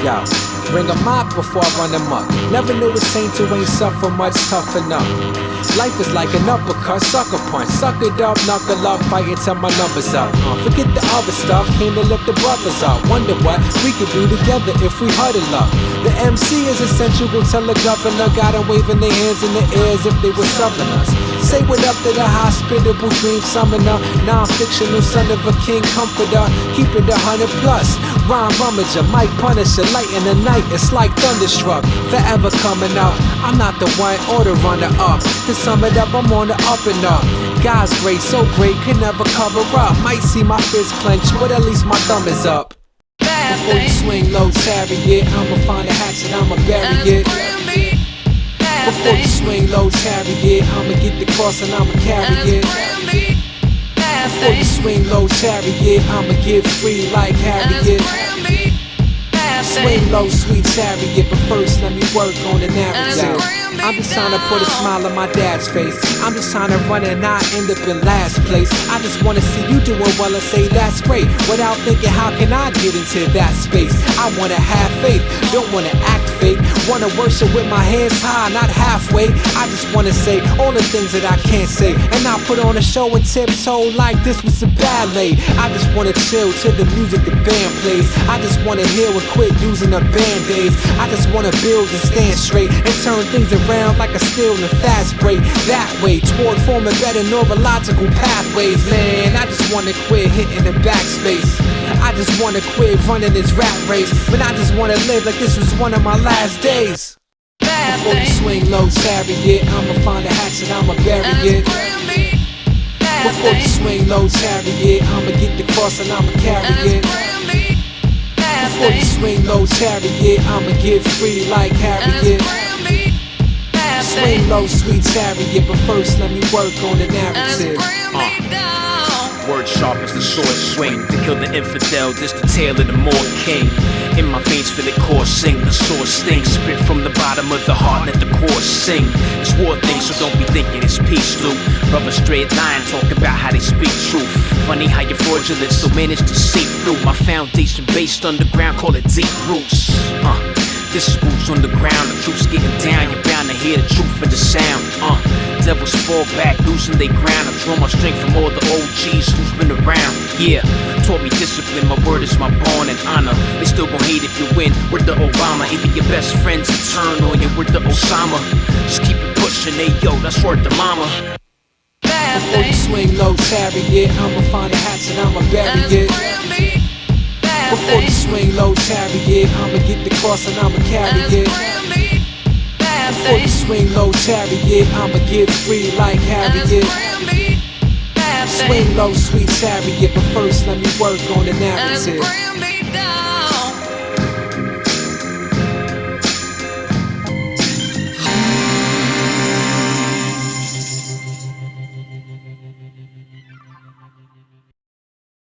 yo. Ring 'em up before I run 'em up. Never knew a saint who ain't suffer much, toughen up. Life is like an uppercut, sucker punch. Suck it up, knuckle up, fight until my number's up. Forget the other stuff, came to lift the brothers up. Wonder what we could do together if we huddle up. The MC is essential, go tell the governor. Got 'em waving their hands in the air as if they were southerners. Say what up to the hospitable dream summoner. Non-fictional son of a king comforter. Keep it 100 plus. Rhyme rummager, Mike Punisher. Light in the night, it's like thunderstruck. Forever coming out. I'm not the one or the runner up. To sum it up, I'm on the up and up. God's great, so great, could never cover up. Might see my fist clench, but at least my thumb is up. Before you swing low, tarry it. I'ma find a hatchet, I'ma bury it. Before you swing low, tarry it. I'ma get the cross and I'ma carry it. Before you swing low, tarry it. I'ma get free like Harriet. Swing low, sweet chariot, but first let me work on the narrative. I'm just trying to put a smile on my dad's face. I'm just trying to run and not end up in last place. I just wanna see you doing well and say that's great, without thinking how can I get into that space. I wanna have faith, don't wanna act fake. Wanna worship with my hands high, not halfway. I just wanna say all the things that I can't say, and I put on a show and tiptoe like this was a ballet. I just wanna chill to the music the band plays. I just wanna heal and quit using the band-aids. I just wanna build and stand straight and turn things around like a steel in a fast break. That way, toward forming better neurological pathways. Man, I just wanna quit hitting the backspace. I just wanna quit running this rap race. But I just wanna live like this was one of my last days. Before you swing low, tarry it. I'ma find a hatchet, I'ma bury it. Before you swing low, tarry it. I'ma get the cross and I'ma carry it. Before you swing low, tarry it. I'ma get free like Harriet. Swing low, sweet chariot, but first let me work on the narrative. Word sharp as the sword swing. To kill the infidel, this the tale of the more king. In my veins feel it coursing, the sword stings. Spit from the bottom of the heart, let the chorus sing. It's war thing, so don't be thinking it's peace, Luke. Brother straight line, talking about how they speak truth. Funny how you're fraudulent, still manage to see through. My foundation based underground, call it deep roots. This is boots on the ground, the truth's getting down. You're bound to hear the truth in the sound. Devils fall back, losing their ground. I draw my strength from all the OGs who's been around. Yeah, taught me discipline, my word is my bond and honor. They still gon' hate if you win, with the Obama. Even your best friends turn on you with the Osama. Just keep it pushing, hey yo, that's word to mama. Before you swing low, tarry it. I'ma find a hatchet, I'ma bury it. Before you swing low, tarry it. I'ma get the cross and I'ma carry it. Before you swing low, tarry it. I'ma get free like Harriet. Swing low, sweet chariot, but first let me work on the narrative.